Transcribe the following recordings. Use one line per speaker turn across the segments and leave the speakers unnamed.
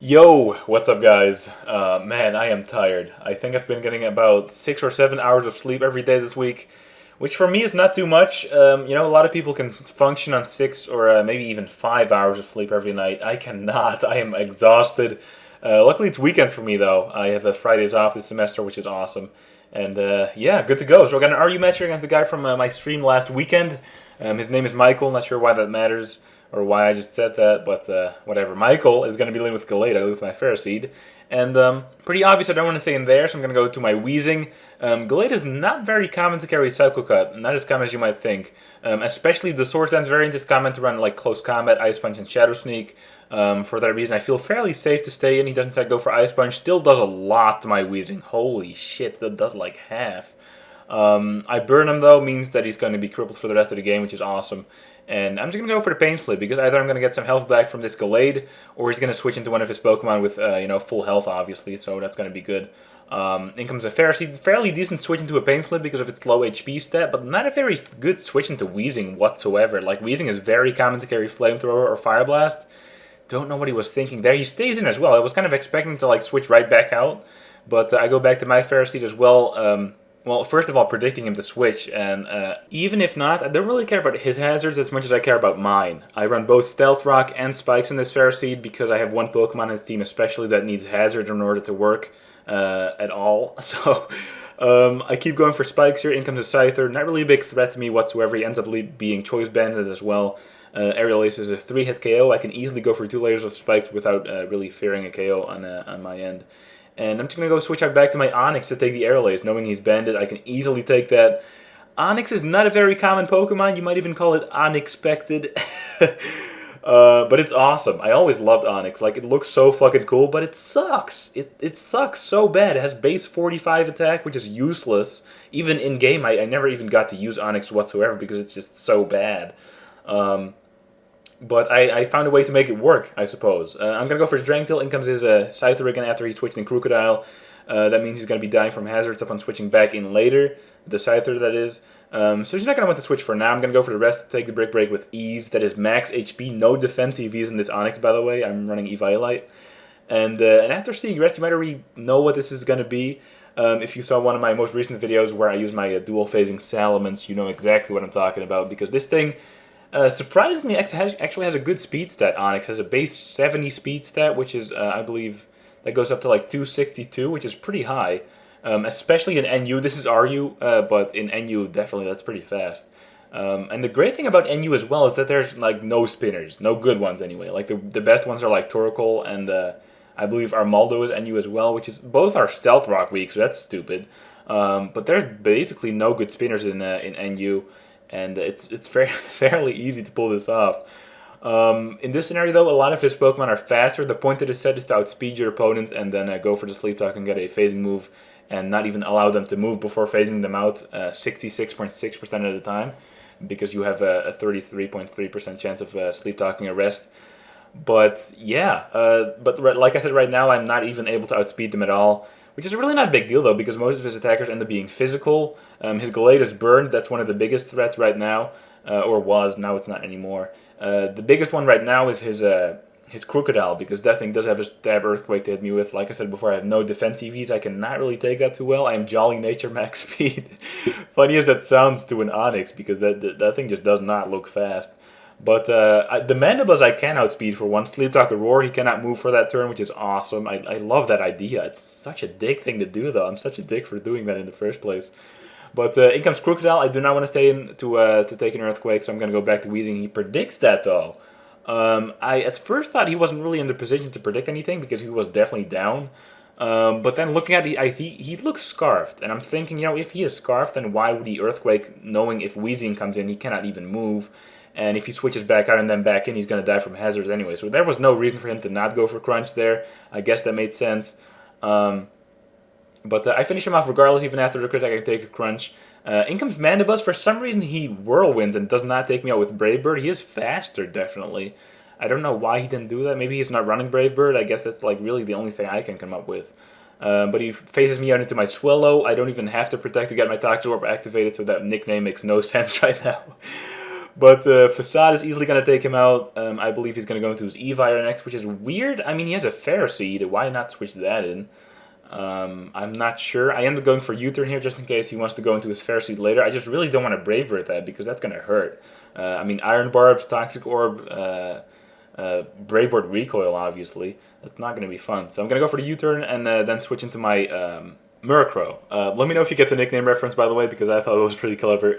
Yo, what's up guys? Man, I am tired. I think I've been getting about 6 or 7 hours of sleep every day this week, which for me is not too much. A lot of people can function on 6 or maybe even 5 hours of sleep every night. I cannot. I am exhausted. Luckily, it's weekend for me though. I have Fridays off this semester, which is awesome. And yeah, good to go. So I got an RU match here against the guy from my stream last weekend. His name is Michael. Not sure why that matters or why I just said that, but whatever. Michael is going to be living with Galeta, with my Ferroseed. And pretty obvious I don't want to stay in there, so I'm going to go to my Weezing. Galeta is not very common to carry Psycho Cut, not as common as you might think. Especially the Swords Dance variant is common to run like Close Combat, Ice Punch, and Shadow Sneak. For that reason, I feel fairly safe to stay in. He doesn't go for Ice Punch. Still does a lot to my Weezing. Holy shit, that does like half. I burn him though, means that he's going to be crippled for the rest of the game, which is awesome. And I'm just going to go for the Pain Split, because either I'm going to get some health back from this Gallade, or he's going to switch into one of his Pokemon with, full health, obviously, so that's going to be good. In comes a fairly decent switch into a Pain Split because of its low HP stat, but not a very good switch into Weezing whatsoever. Like, Weezing is very common to carry Flamethrower or Fire Blast. Don't know what he was thinking there. He stays in as well. I was kind of expecting him to, like, switch right back out, but I go back to my Ferroseed as well. Well, first of all, predicting him to switch, and even if not, I don't really care about his hazards as much as I care about mine. I run both Stealth Rock and Spikes in this Ferroseed because I have one Pokemon in his team especially that needs Hazard in order to work at all. So I keep going for Spikes here. In comes a Scyther, not really a big threat to me whatsoever. He ends up being Choice Banded as well. Aerial Ace is a 3-hit KO. I can easily go for 2 layers of Spikes without really fearing a KO on my end. And I'm just going to go switch out back to my Onix to take the Aerial Ace. Knowing he's banded, I can easily take that. Onix is not a very common Pokemon. You might even call it ONIXPECTED. But it's awesome. I always loved Onix. Like, it looks so fucking cool, but it sucks. It sucks so bad. It has base 45 attack, which is useless. Even in-game, I never even got to use Onix whatsoever because it's just so bad. But I found a way to make it work, I suppose. I'm going to go for his Dragon Tail. In comes his Scyther again after he switched in Crocodile. That means he's going to be dying from hazards upon switching back in later. The Scyther, that is. So he's not going to want to switch for now. I'm going to go for the rest to take the Brick Break with ease. That is max HP. No defense EVs in this Onix, by the way. I'm running Eviolite. And after seeing rest, you might already know what this is going to be. If you saw one of my most recent videos where I use my dual phasing Salamence, you know exactly what I'm talking about. Because this thing... surprisingly, actually has a good speed stat. Onix has a base 70 speed stat, which is, I believe, that goes up to like 262, which is pretty high. Especially in NU. This is RU, but in NU, definitely, that's pretty fast. And the great thing about NU as well is that there's like no spinners, no good ones anyway. Like the best ones are like Torkoal and I believe Armaldo is NU as well, which is both are Stealth Rock weak, so that's stupid. But there's basically no good spinners in NU. And it's fairly easy to pull this off. In this scenario, though, a lot of his Pokemon are faster. The point of this set is to outspeed your opponent and then go for the Sleep Talk and get a phasing move and not even allow them to move before phasing them out 66.6% of the time because you have a 33.3% chance of Sleep Talking a rest. But yeah, but like I said, right now I'm not even able to outspeed them at all. Which is really not a big deal, though, because most of his attackers end up being physical. His Gallade is burned. That's one of the biggest threats right now. Or was. Now it's not anymore. The biggest one right now is his Crocodile, because that thing does have a stab Earthquake to hit me with. Like I said before, I have no defense EVs. I cannot really take that too well. I am Jolly Nature max speed. Funny as that sounds to an Onix, because that thing just does not look fast. But the Mandibuzz I can outspeed for one. Sleep Talk Roar, he cannot move for that turn, which is awesome. I love that idea. It's such a dick thing to do, though. I'm such a dick for doing that in the first place. But in comes Crocodile. I do not want to stay in to take an Earthquake, so I'm going to go back to Weezing. He predicts that, though. I at first thought he wasn't really in the position to predict anything, because he was definitely down. But then looking at he looks Scarfed. And I'm thinking, if he is Scarfed, then why would he Earthquake, knowing if Weezing comes in, he cannot even move. And if he switches back out and then back in, he's going to die from hazards anyway. So there was no reason for him to not go for Crunch there. I guess that made sense. But I finish him off regardless, even after the crit. I can take a Crunch. In comes Mandibuzz. For some reason, he Whirlwinds and does not take me out with Brave Bird. He is faster, definitely. I don't know why he didn't do that. Maybe he's not running Brave Bird. I guess that's like really the only thing I can come up with. But he phases me out into my Swellow. I don't even have to protect to get my Toxic Orb activated, so that nickname makes no sense right now. But Facade is easily going to take him out. I believe he's going to go into his Evire next, which is weird. I mean, he has a Fair Seed. Why not switch that in? I'm not sure. I end up going for U-turn here just in case he wants to go into his Fair Seed later. I just really don't want to Brave Bird that because that's going to hurt. I mean, Iron Barbs, Toxic Orb, Brave Bird Recoil, obviously. That's not going to be fun. So I'm going to go for the U-turn and then switch into my Murkrow. Let me know if you get the nickname reference, by the way, because I thought it was pretty clever.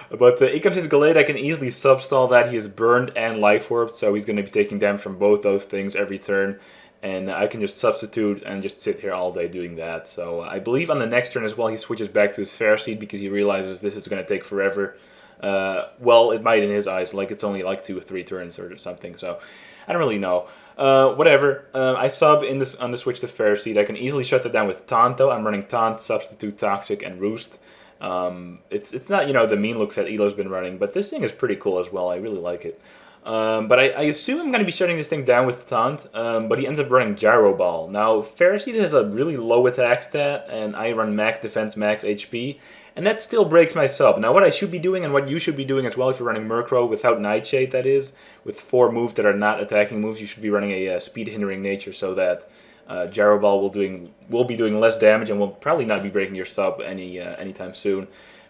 But here comes his Gallade. I can easily substall that. He is burned and Life Orb, so he's going to be taking damage from both those things every turn. And I can just substitute and just sit here all day doing that. So I believe on the next turn as well, he switches back to his Fair Seed because he realizes this is going to take forever. Well, it might in his eyes, like it's only like 2 or 3 turns or something. So I don't really know. Whatever. I sub on the switch to Fair Seed. I can easily shut that down with Taunt, though. I'm running Taunt, Substitute, Toxic, and Roost. It's not, the mean looks that Elo's been running, but this thing is pretty cool as well. I really like it. But I assume I'm going to be shutting this thing down with Taunt, but he ends up running Gyro Ball. Now, Fair Seed has a really low attack stat, and I run max defense, max HP, and that still breaks my sub. Now, what I should be doing, and what you should be doing as well if you're running Murkrow without Nightshade, that is, with 4 moves that are not attacking moves, you should be running a speed-hindering nature so that Gyro Ball will be doing less damage and will probably not be breaking your sub anytime soon.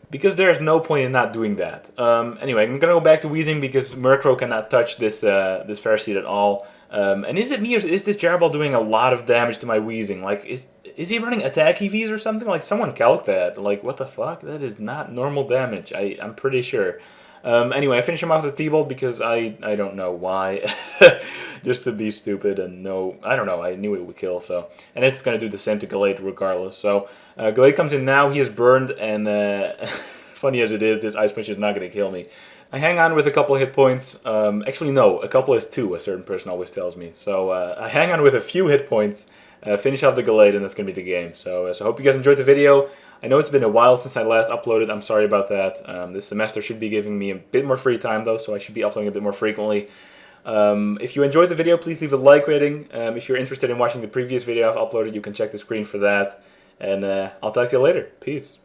Because there's no point in not doing that. Anyway, I'm gonna go back to Weezing because Murkrow cannot touch this Fair Seed at all. And is it me or is this Gyro Ball doing a lot of damage to my Weezing? Like, is he running attack EVs or something? Like, someone calc that. Like, what the fuck? That is not normal damage. I'm pretty sure. Anyway, I finish him off with T-Bolt because I don't know why. Just to be stupid and no, I don't know, I knew it would kill, so. And it's going to do the same to Gallade regardless. So, Gallade comes in now, he is burned, and funny as it is, this Ice Punch is not going to kill me. I hang on with a couple of hit points. Actually, no, a couple is 2, a certain person always tells me. So, I hang on with a few hit points, finish off the Gallade, and that's going to be the game. So I hope you guys enjoyed the video. I know it's been a while since I last uploaded. I'm sorry about that. This semester should be giving me a bit more free time, though, so I should be uploading a bit more frequently. If you enjoyed the video, please leave a like rating. If you're interested in watching the previous video I've uploaded, you can check the screen for that. And I'll talk to you later. Peace.